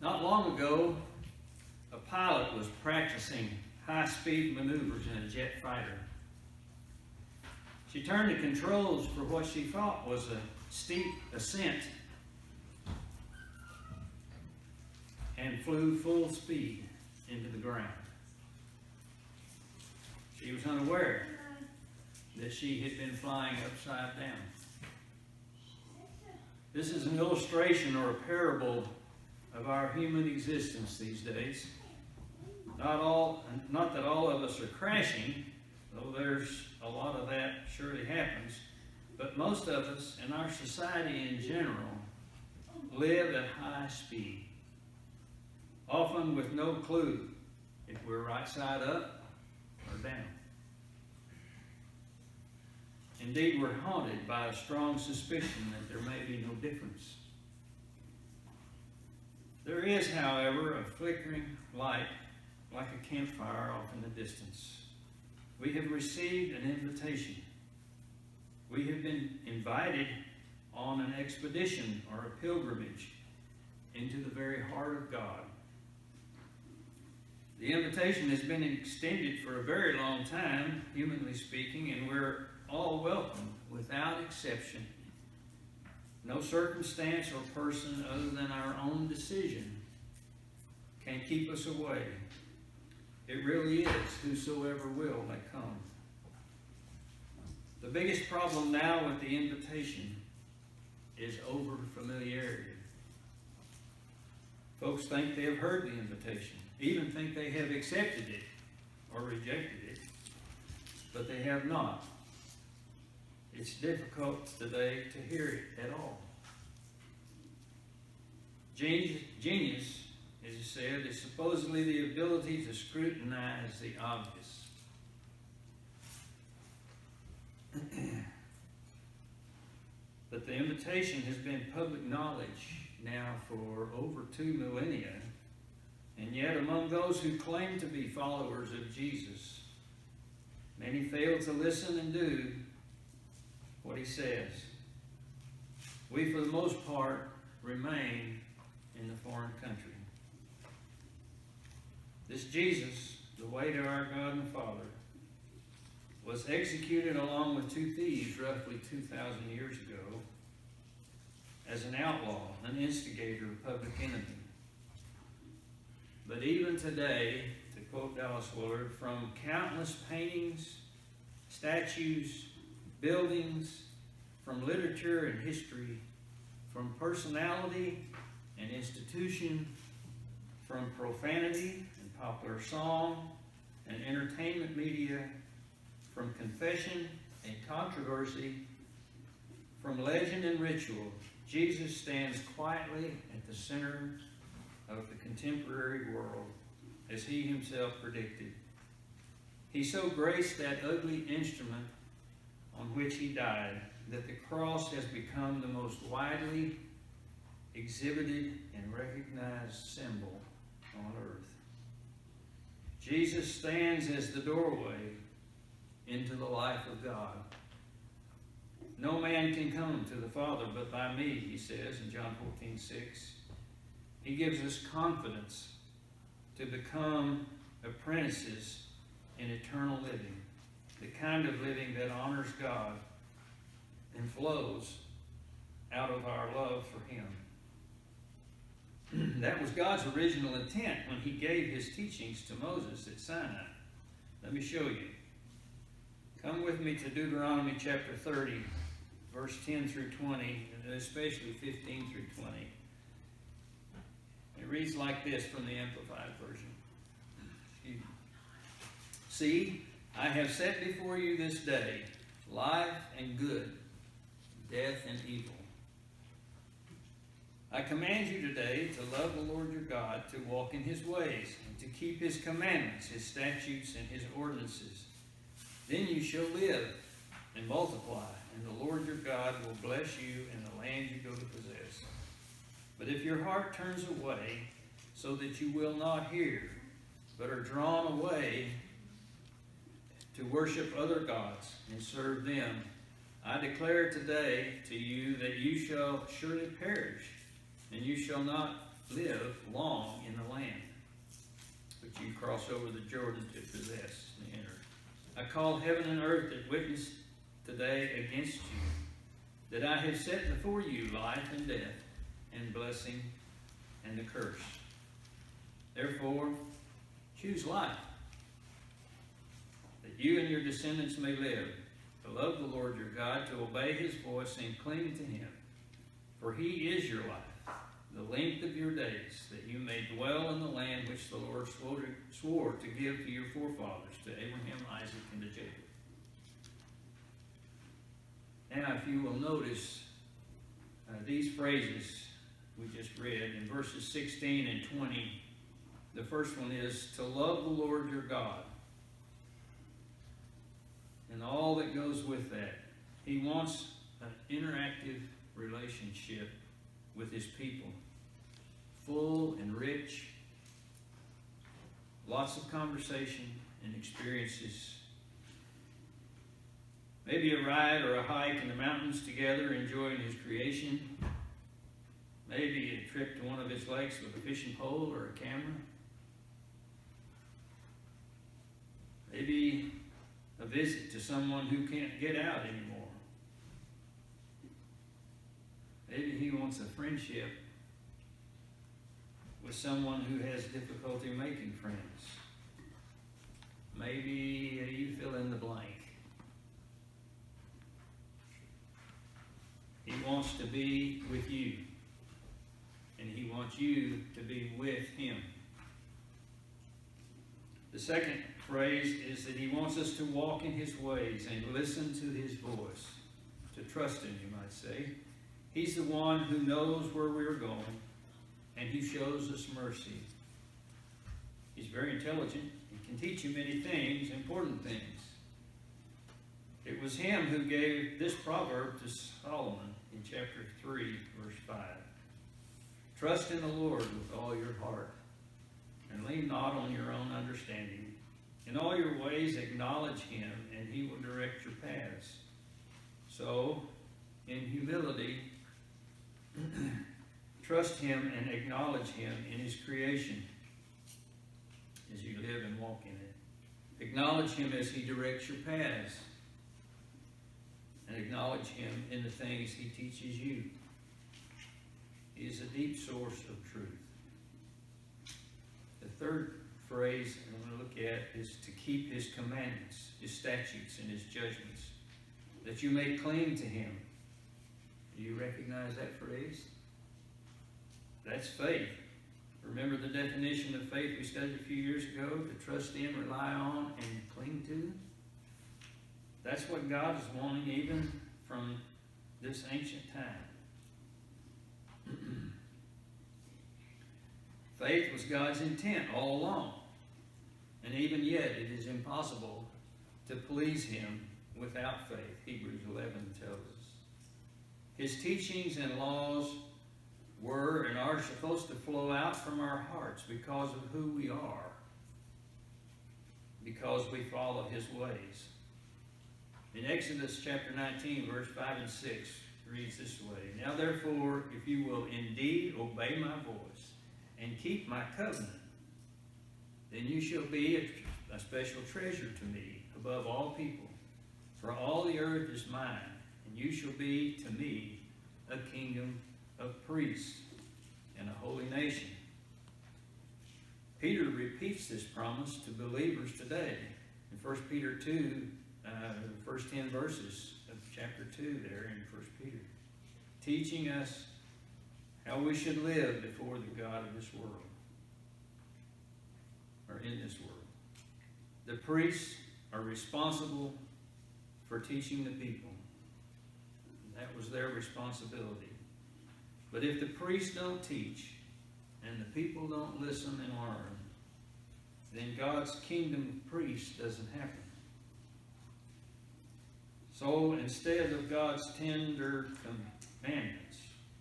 Not long ago, a pilot was practicing high-speed maneuvers in a jet fighter. She turned the controls for what she thought was a steep ascent and flew full speed into the ground. She was unaware that she had been flying upside down. This is an illustration or a parable of our human existence these days. Not that all of us are crashing, though there's a lot of that surely happens, but most of us in our society in general live at high speed, often with no clue if we're right side up or down. Indeed, we're haunted by a strong suspicion that there may be no difference. There is, however, a flickering light like a campfire off in the distance. We have received an invitation. We have been invited on an expedition or a pilgrimage into the very heart of God. The invitation has been extended for a very long time, humanly speaking, and we're all welcome without exception. No circumstance or person other than our own decision can keep us away. It really is whosoever will may come. The biggest problem now with the invitation is over familiarity. Folks think they have heard the invitation, even think they have accepted it or rejected it, but they have not. It's difficult today to hear it at all. Genius, as you said, is supposedly the ability to scrutinize the obvious. But the invitation has been public knowledge now for over 2 millennia, and yet among those who claim to be followers of Jesus, many fail to listen and do what he says. We, for the most part, remain in the foreign country. This Jesus, the way to our God and Father, was executed along with 2 thieves roughly 2,000 years ago as an outlaw, an instigator, a public enemy. But even today, to quote Dallas Willard, from countless paintings, statues, buildings, from literature and history, from personality and institution, from profanity and popular song and entertainment media, from confession and controversy, from legend and ritual, Jesus stands quietly at the center of the contemporary world, as he himself predicted. He so graced that ugly instrument on which he died that the cross has become the most widely exhibited and recognized symbol on earth. Jesus stands as the doorway into the life of God. No man can come to the Father but by me, he says in John 14:6. He gives us confidence to become apprentices in eternal living, the kind of living that honors God and flows out of our love for him. That was God's original intent when he gave his teachings to Moses at Sinai. Let me show you. Come with me to Deuteronomy chapter 30, verse 10 through 20, and especially 15 through 20. It reads like this from the Amplified Version. Excuse me. See, I have set before you this day life and good, death and evil. I command you today to love the Lord your God, to walk in his ways, and to keep his commandments, his statutes, and his ordinances. Then you shall live and multiply, and the Lord your God will bless you in the land you go to possess. But if your heart turns away, so that you will not hear, but are drawn away to worship other gods and serve them, I declare today to you that you shall surely perish, and you shall not live long in the land which you cross over the Jordan to possess and enter. I call heaven and earth that witness today against you, that I have set before you life and death, and blessing and the curse. Therefore, choose life, that you and your descendants may live, to love the Lord your God, to obey his voice and cling to him. For he is your life, the length of your days, that you may dwell in the land which the Lord swore to give to your forefathers, to Abraham, Isaac, and to Jacob. Now, if you will notice these phrases we just read in verses 16 and 20, the first one is to love the Lord your God, and all that goes with that. He wants an interactive relationship with his people, full and rich, lots of conversation and experiences. Maybe a ride or a hike in the mountains together, enjoying his creation. Maybe a trip to one of his lakes with a fishing pole or a camera. Maybe a visit to someone who can't get out anymore. Maybe he wants a friendship with someone who has difficulty making friends. Maybe you fill in the blank. He wants to be with you, and he wants you to be with him. The second phrase is that he wants us to walk in his ways and listen to his voice, to trust him, you might say. He's the one who knows where we're going, and he shows us mercy. He's very intelligent. He can teach you many things, important things. It was him who gave this proverb to Solomon in chapter 3, verse 5. Trust in the Lord with all your heart, and lean not on your own understanding. In all your ways acknowledge him, and he will direct your paths. So, in humility, trust him and acknowledge him in his creation as you live and walk in it. Acknowledge him as he directs your paths, and acknowledge him in the things he teaches you. He is a deep source of truth. The third phrase I'm going to look at is to keep his commandments, his statutes, and his judgments, that you may cling to him. Do you recognize that phrase? That's faith. Remember the definition of faith we studied a few years ago? To trust in, rely on, and cling to? That's what God is wanting even from this ancient time. Faith was God's intent all along. And even yet, it is impossible to please him without faith. Hebrews 11 tells us. His teachings and laws were and are supposed to flow out from our hearts because of who we are, because we follow his ways. In Exodus chapter 19, verse 5 and 6, reads this way. Now therefore, if you will indeed obey my voice and keep my covenant, then you shall be a special treasure to me above all people. For all the earth is mine, and you shall be to me a kingdom of priests and a holy nation. Peter repeats this promise to believers today in 1 Peter 2, the first 10 verses of chapter 2 there in 1 Peter, teaching us how we should live before the God of this world, or in this world. The priests are responsible for teaching the people. That was their responsibility. But if the priests don't teach, and the people don't listen and learn, then God's kingdom of priests doesn't happen. So instead of God's tender commandments,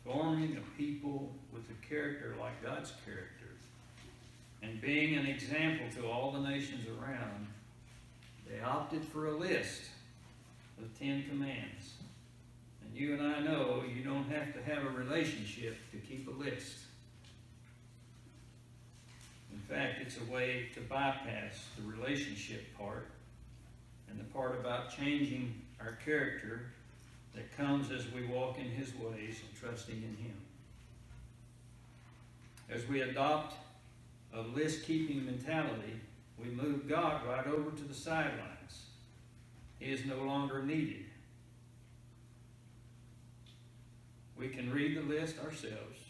forming a people with a character like God's character, and being an example to all the nations around, they opted for a list of 10 commands. And you and I know you don't have to have a relationship to keep a list. In fact, it's a way to bypass the relationship part and the part about changing our character that comes as we walk in His ways and trusting in Him. As we adopt a list-keeping mentality, we move God right over to the sidelines. He is no longer needed. We can read the list ourselves.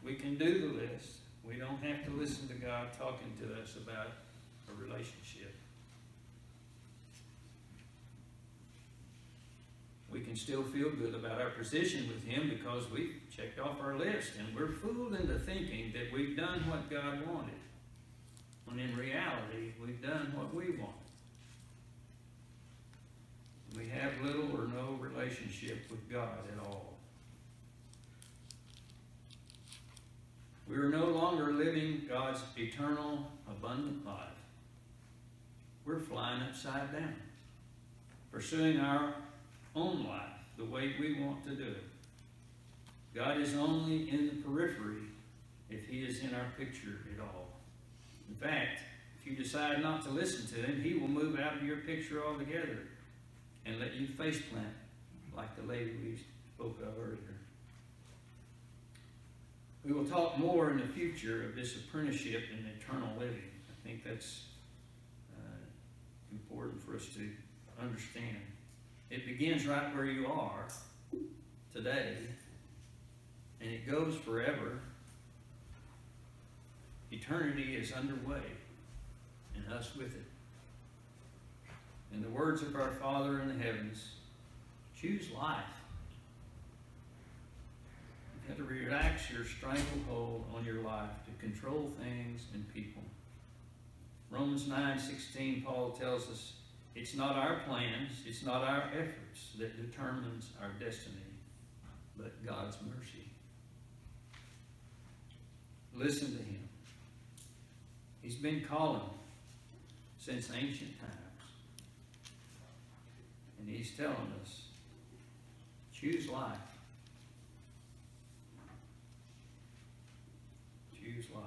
We can do the list. We don't have to listen to God talking to us about a relationship. We can still feel good about our position with Him because we've checked off our list, and we're fooled into thinking that we've done what God wanted, when in reality, we've done what we wanted. We have little or no relationship with God at all. We are no longer living God's eternal, abundant life. We're flying upside down, pursuing our own life the way we want to do it. God is only in the periphery if He is in our picture at all. In fact, if you decide not to listen to Him, He will move out of your picture altogether and let you face plant like the lady we spoke of earlier. We will talk more in the future of this apprenticeship and eternal living. I think that's important for us to understand. It begins right where you are today, and it goes forever. Eternity is underway, and us with it. In the words of our Father in the heavens, choose life. You have to relax your stranglehold on your life to control things and people. Romans 9:16, Paul tells us, it's not our plans, it's not our efforts that determines our destiny, but God's mercy. Listen to Him. He's been calling since ancient times. And He's telling us, choose life. Choose life.